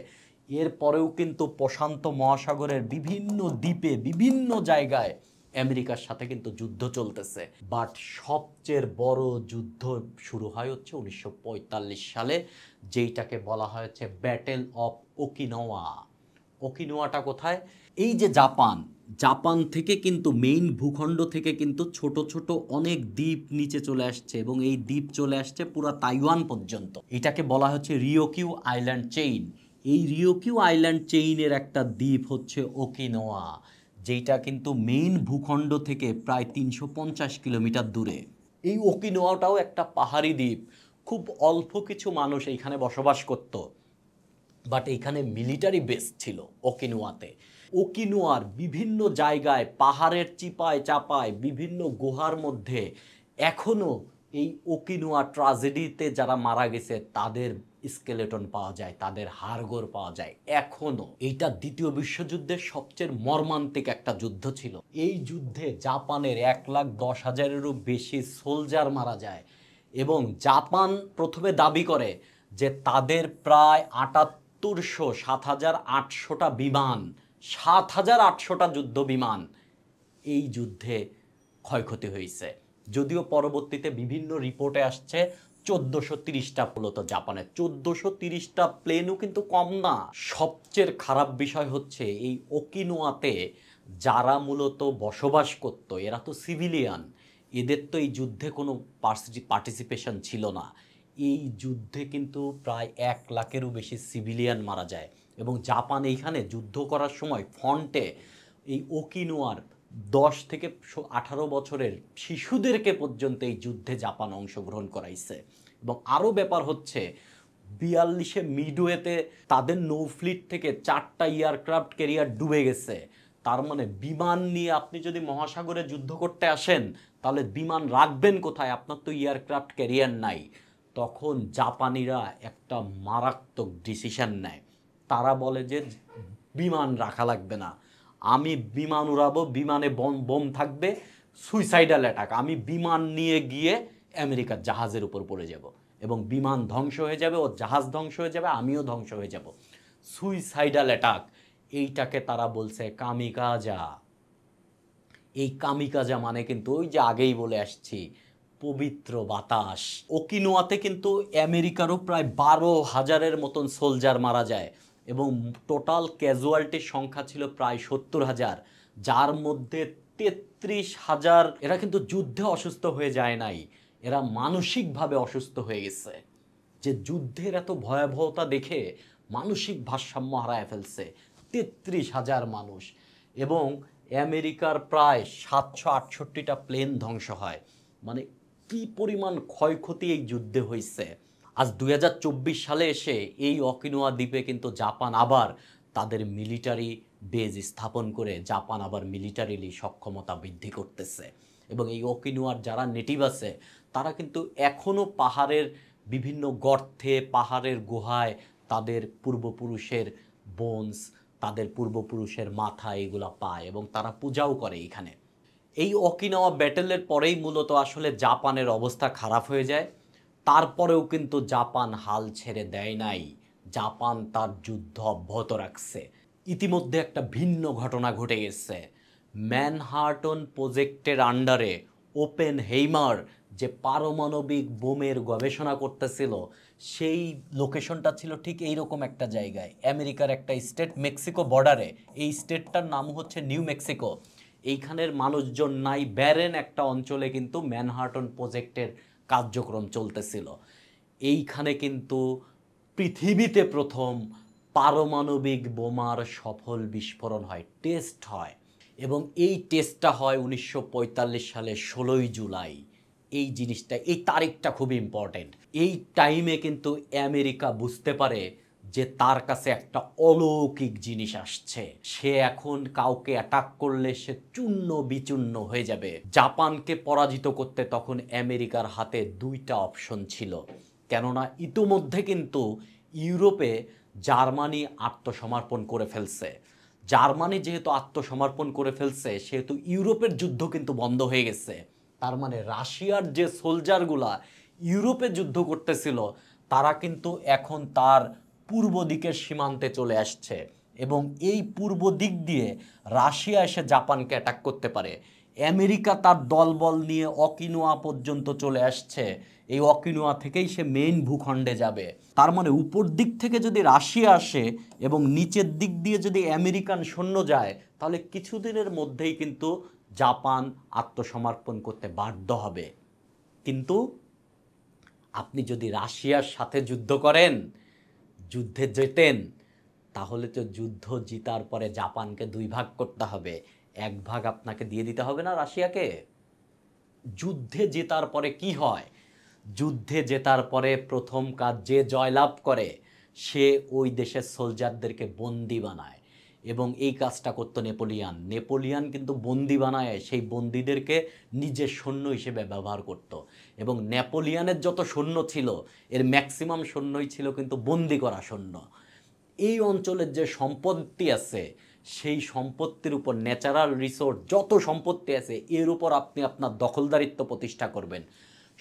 এরপরেও কিন্তু প্রশান্ত মহাসাগরের বিভিন্ন দ্বীপে বিভিন্ন জায়গায় আমেরিকার সাথে কিন্তু যুদ্ধ চলতেছে। বাট সবচেয়ে বড় যুদ্ধ শুরু হয় হচ্ছে 1945 সালে, যেইটাকে বলা হয়েছে ব্যাটেল অফ ওকিনাওয়া। ওকিনাওয়াটা কোথায়? এই যে জাপান থেকে কিন্তু মেইন ভূখণ্ড থেকে কিন্তু ছোট ছোট অনেক দ্বীপ নিচে চলে আসছে এবং এই দ্বীপ চলে আসছে পুরো তাইওয়ান পর্যন্ত। এটাকে বলা হচ্ছে রিওকিউ আইল্যান্ড চেইন। এই রিওকিউ আইল্যান্ড চেইনের একটা দ্বীপ হচ্ছে ওকিনাওয়া, যেটা কিন্তু মেইন ভূখণ্ড থেকে প্রায় 350 কিলোমিটার দূরে। এই ওকিনাওয়াটাও একটা পাহাড়ি দ্বীপ, খুব অল্প কিছু মানুষ এইখানে বসবাস করত, বাট এইখানে মিলিটারি বেস ছিল ওকিনাওয়াতে। ওকিনাওয়ার বিভিন্ন জায়গায় পাহাড়ের চিপায় চাপায় বিভিন্ন গুহার মধ্যে এখনও এই ওকিনাওয়া ট্র্যাজেডিতে যারা মারা গেছে তাদের স্কেলেটন পাওয়া যায়, তাদের হাড়গোড় পাওয়া যায় এখনও। এইটা দ্বিতীয় বিশ্বযুদ্ধের সবচেয়ে মর্মান্তিক একটা যুদ্ধ ছিল। এই যুদ্ধে জাপানের 1,10,000-এরও বেশি সোলজার মারা যায় এবং জাপান প্রথমে দাবি করে যে তাদের প্রায় 7,800টা বিমান, 7,800টা যুদ্ধ বিমান এই যুদ্ধে ক্ষয়ক্ষতি হয়েছে। যদিও পরবর্তীতে বিভিন্ন রিপোর্টে আসছে 1430টা মূলত জাপানের। 1430টা প্লেনও কিন্তু কম না। সবচেয়ে খারাপ বিষয় হচ্ছে এই ওকিনাওয়াতে যারা মূলত বসবাস করত এরা তো সিভিলিয়ান, এদের তো এই যুদ্ধে কোনো পার্টিসিপেশন ছিল না। এই যুদ্ধে কিন্তু প্রায় 1 লাখেরও বেশি সিভিলিয়ান মারা যায় এবং জাপান এইখানে যুদ্ধ করার সময় ফ্রন্টে এই ওকিনাওয়ার 10 থেকে 18 বছরের শিশুদেরকে পর্যন্ত এই যুদ্ধে জাপান অংশগ্রহণ করাইছে। এবং আরও ব্যাপার হচ্ছে 42-এ মিডওয়েতে তাদের নৌফ্লিট থেকে 4টা এয়ারক্রাফট ক্যারিয়ার ডুবে গেছে। তার মানে বিমান নিয়ে আপনি যদি মহাসাগরে যুদ্ধ করতে আসেন তাহলে বিমান রাখবেন কোথায়? আপনার তো এয়ারক্রাফট ক্যারিয়ার নাই। তখন জাপানিরা একটা মারাত্মক ডিসিশন নেয়। তারা বলে যে বিমান রাখা লাগবে না, আমি বিমান উড়াবো, বিমানে বোম থাকবে, সুইসাইডাল অ্যাটাক। আমি বিমান নিয়ে গিয়ে আমেরিকার জাহাজের উপর পড়ে যাব এবং বিমান ধ্বংস হয়ে যাবে, ও জাহাজ ধ্বংস হয়ে যাবে, আমিও ধ্বংস হয়ে যাব। সুইসাইডাল অ্যাটাক, এইটাকে তারা বলছে কামিকাজা। এই কামিকাজা মানে কিন্তু ওই যে আগেই বলে আসছি পবিত্র বাতাস। ওকিনাওয়াতে কিন্তু আমেরিকারও প্রায় 12,000-এর মতন সোলজার মারা যায় এবং টোটাল ক্যাজুয়ালিটির সংখ্যা ছিল প্রায় 70,000, যার মধ্যে 33,000 এরা কিন্তু যুদ্ধে অসুস্থ হয়ে যায় নাই, এরা মানসিকভাবে অসুস্থ হয়ে গেছে। যে যুদ্ধের এত ভয়াবহতা দেখে মানসিক ভারসাম্য হারায় ফেলছে 33,000 মানুষ। এবং আমেরিকার প্রায় 768টা প্লেন ধ্বংস হয়। মানে কি পরিমাণ ক্ষয়ক্ষতি এই যুদ্ধে হয়েছে। আজ 2024 সালে এসে এই অকিনোয়া দ্বীপে কিন্তু জাপান আবার তাদের মিলিটারি বেজ স্থাপন করে জাপান আবার মিলিটারিলি সক্ষমতা বৃদ্ধি করতেছে। এবং এই অকিনোয়ার যারা নেটিভ আছে তারা কিন্তু এখনও পাহাড়ের বিভিন্ন গর্তে, পাহাড়ের গুহায় তাদের পূর্বপুরুষের বোনস, তাদের পূর্বপুরুষের মাথা এগুলা পায় এবং তারা পূজাও করে এখানে। এই অকিনাওয়া ব্যাটেলের পরেই মূলত আসলে জাপানের অবস্থা খারাপ হয়ে যায়। তারপরেও কিন্তু জাপান হাল ছেড়ে দেয় নাই, জাপান তার যুদ্ধ অব্যাহত রাখছে। ইতিমধ্যে একটা ভিন্ন ঘটনা ঘটে গেছে। ম্যানহাটন প্রজেক্টের আন্ডারে ওপেনহেইমার যে পারমাণবিক বোমের গবেষণা করতেছিল, সেই লোকেশনটা ছিল ঠিক এইরকম একটা জায়গায়, আমেরিকার একটা স্টেট, মেক্সিকো বর্ডারে। এই স্টেটটার নাম হচ্ছে নিউ মেক্সিকো। এইখানের মানুষজন নাই, ব্যারেন একটা অঞ্চলে কিন্তু ম্যানহাটন প্রজেক্টের কার্যক্রম চলতেছিল। এইখানে কিন্তু পৃথিবীতে প্রথম পারমাণবিক বোমার সফল বিস্ফোরণ হয়, টেস্ট হয়। এবং এই টেস্টটা হয় 1945 সালের 16ই জুলাই। এই জিনিসটা, এই তারিখটা খুব ইম্পর্টেন্ট। এই টাইমে কিন্তু আমেরিকা বুঝতে পারে যে তার কাছে একটা অলৌকিক জিনিস আসছে। সে এখন কাউকে অ্যাটাক করলে সে চূর্ণ বিচূর্ণ হয়ে যাবে। জাপানকে পরাজিত করতে তখন আমেরিকার হাতে দুইটা অপশন ছিল, কেননা ইতোমধ্যে কিন্তু ইউরোপে জার্মানি আত্মসমর্পণ করে ফেলছে। জার্মানি যেহেতু আত্মসমর্পণ করে ফেলছে, সেহেতু ইউরোপের যুদ্ধ কিন্তু বন্ধ হয়ে গেছে। তার মানে রাশিয়ার যে সোলজারগুলা ইউরোপে যুদ্ধ করতেছিল, তারা কিন্তু এখন তার পূর্ব দিকের সীমান্তে চলে আসছে। এবং এই পূর্ব দিক দিয়ে রাশিয়া এসে জাপানকে অ্যাটাক করতে পারে। আমেরিকা তার দলবল নিয়ে অকিনোয়া পর্যন্ত চলে আসছে। এই অকিনোয়া থেকেই সে মেইন ভূখণ্ডে যাবে। তার মানে উপর দিক থেকে যদি রাশিয়া আসে এবং নিচের দিক দিয়ে যদি আমেরিকান সৈন্য যায়, তাহলে কিছুদিনের মধ্যেই কিন্তু জাপান আত্মসমর্পণ করতে বাধ্য হবে। কিন্তু আপনি যদি রাশিয়ার সাথে যুদ্ধ করেন, যুদ্ধে যেতেন, তাহলে তো যুদ্ধ জিতার পরে জাপানকে দুই ভাগ করতে হবে। এক ভাগ আপনাকে দিয়ে দিতে হবে না রাশিয়াকে? যুদ্ধে জেতার পরে কি হয়? যুদ্ধে জেতার পরে প্রথম কাজ, যে জয়লাভ করে সে ওই দেশের সোলজারদেরকে বন্দি বানায়। এবং এই কাজটা করতো নেপোলিয়ান। নেপোলিয়ান কিন্তু বন্দি বানায় সেই বন্দিদেরকে নিজের সৈন্য হিসেবে ব্যবহার করত। এবং নেপোলিয়ানের যত সৈন্য ছিল, এর ম্যাক্সিমাম সৈন্যই ছিল কিন্তু বন্দি করা সৈন্য। এই অঞ্চলের যে সম্পত্তি আছে, সেই সম্পত্তির উপর, ন্যাচারাল রিসোর্স যত সম্পত্তি আছে, এর উপর আপনি আপনার দখলদারিত্ব প্রতিষ্ঠা করবেন।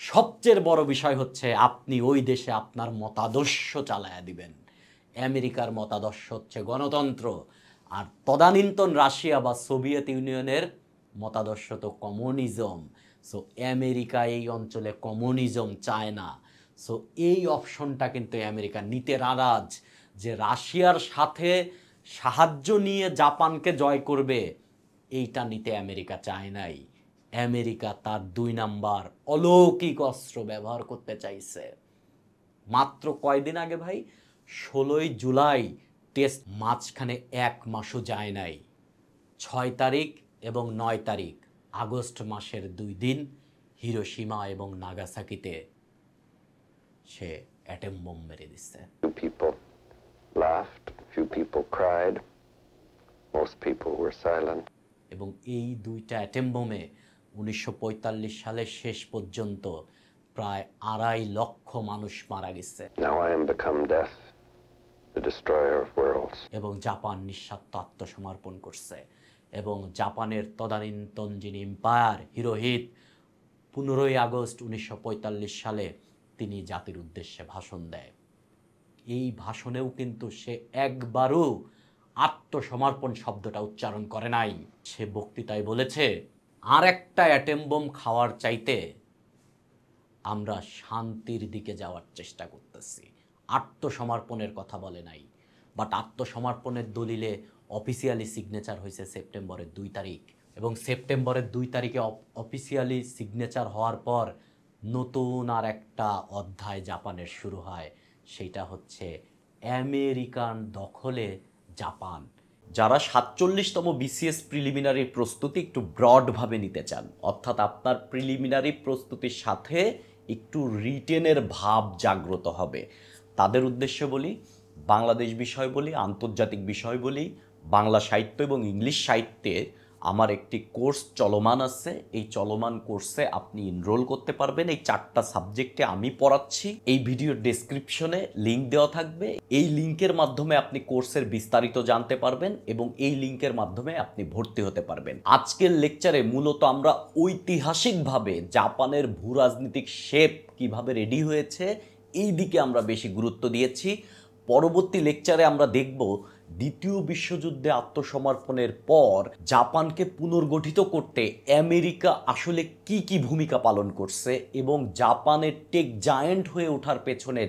সবচেয়ে বড় বিষয় হচ্ছে আপনি ওই দেশে আপনার মতাদর্শ চালায়া দিবেন। আমেরিকার মতাদর্শ হচ্ছে গণতন্ত্র, আর তদানীন্তন রাশিয়া বা সোভিয়েত ইউনিয়নের মতাদর্শ তো কমিউনিজম। সো আমেরিকা এই অঞ্চলে কমিউনিজম চায় না। সো এই অপশনটা কিন্তু আমেরিকা নিতে নারাজ, যে রাশিয়ার সাথে সাহায্য নিয়ে জাপানকে জয় করবে, এইটা নিতে আমেরিকা চায় নাই। আমেরিকা তার 2 নাম্বার অলৌকিক অস্ত্র ব্যবহার করতে চাইছে। মাত্র কয়দিন আগে ভাই, 16ই জুলাই টেস্ট, মাঝখানে 1 মাসও যায় নাই। 6 তারিখ এবং 9 তারিখ আগস্ট মাসের 2 দিন হিরোশিমা এবং নাগাসাকিতে সে অ্যাটম বোম মেরে দিচ্ছে। People laughed, few people cried, most people were silent. এবং এই 2টা অ্যাটম বোমে 1945 সালের শেষ পর্যন্ত প্রায় 2.5 লক্ষ মানুষ মারা গেছে। Now I am become death, the destroyer of worlds. এবং জাপান নিঃস্বার্থ আত্মসমর্পণ করছে। এবং জাপানের তদানীন্তন যিনি এম্পায়ার হিরোহিত, 15ই আগস্ট 1945 সালে তিনি জাতির উদ্দেশ্যে ভাষণ দেয়। এই ভাষণেও কিন্তু সে একবারও আত্মসমর্পণ শব্দটা উচ্চারণ করে নাই। সে বক্তৃতায় বলেছে, আর একটা অ্যাটম বোম খাওয়ার চাইতে আমরা শান্তির দিকে যাওয়ার চেষ্টা করতেছি। আত্মসমর্পণের কথা বলে নাই। বাট আত্মসমর্পণের দলিলে অফিসিয়ালি সিগনেচার হয়েছে সেপ্টেম্বরের 2 তারিখ। এবং সেপ্টেম্বরের 2 তারিখে অফিসিয়ালি সিগনেচার হওয়ার পর নতুন আর একটা অধ্যায় জাপানের শুরু হয়। সেইটা হচ্ছে আমেরিকান দখলে জাপান। যারা 47তম বিসিএস প্রিলিমিনারি প্রস্তুতি একটু ব্রডভাবে নিতে চান, অর্থাৎ আপনার প্রিলিমিনারি প্রস্তুতির সাথে একটু রিটেনের ভাব জাগ্রত হবে। তাদের উদ্দেশ্যে বলি, বাংলাদেশ বিষয় বলি, আন্তর্জাতিক বিষয় বলি, বাংলা সাহিত্য এবং ইংলিশ সাহিত্যে আমার একটি কোর্স চলমান আছে। এই চলমান কোর্সে আপনি এনরোল করতে পারবেন। এই 4টা সাবজেক্টে আমি পড়াচ্ছি। এই ভিডিওর ডেসক্রিপশনে লিংক দেওয়া থাকবে। এই লিংকের মাধ্যমে আপনি কোর্সের বিস্তারিত জানতে পারবেন এবং এই লিংকের মাধ্যমে আপনি ভর্তি হতে পারবেন। আজকের লেকচারে মূলত আমরা ঐতিহাসিকভাবে জাপানের ভূরাজনৈতিক শেপ কিভাবে রেডি হয়েছে এই দিকে আমরা বেশি গুরুত্ব দিয়েছি। পরবর্তী লেকচারে আমরা দেখব দ্বিতীয় বিশ্বযুদ্ধে আত্মসমর্পণের পর জাপানকে পুনর্গঠিত করতে আমেরিকা আসলে কি কি ভূমিকা পালন করছে এবং জাপানের টেক জায়ান্ট হয়ে ওঠার পেছনে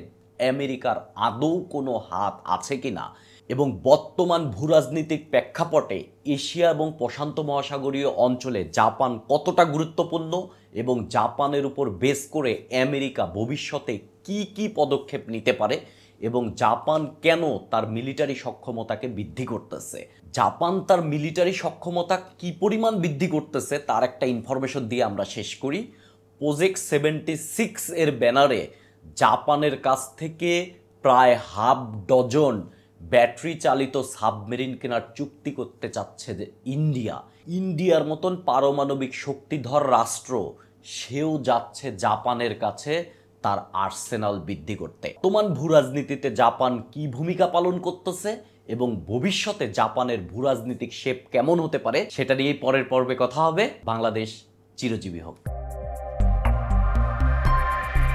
আমেরিকার আদৌ কোনো হাত আছে কিনা, এবং বর্তমান ভূরাজনৈতিক প্রেক্ষাপটে এশিয়া এবং প্রশান্ত মহাসাগরীয় অঞ্চলে জাপান কতটা গুরুত্বপূর্ণ এবং জাপানের উপর বেস করে আমেরিকা ভবিষ্যতে কি কি পদক্ষেপ নিতে পারে এবং জাপান কেন তার মিলিটারি সক্ষমতাকে বৃদ্ধি করতেছে, জাপান তার মিলিটারি সক্ষমতা কি পরিমাণ বৃদ্ধি করতেছে তার একটা ইনফরমেশন দিয়ে আমরা শেষ করি। প্রজেক্ট 76 এর ব্যানারে জাপানের কাছ থেকে প্রায় হাফ ডজন ব্যাটারি চালিত সাবমেরিন কেনার চুক্তি করতে চাচ্ছে যে ইন্ডিয়ার মতন পারমাণবিক শক্তিধর রাষ্ট্র, সেও যাচ্ছে জাপানের কাছে তার আর্সেনাল বৃদ্ধি করতে। বর্তমান ভূরাজনীতিতে জাপান কি ভূমিকা পালন করতেছে এবং ভবিষ্যতে জাপানের ভূরাজনৈতিক শেপ কেমন হতে পারে সেটা নিয়ে পরের পর্বে কথা হবে। বাংলাদেশ চিরজীবী হোক।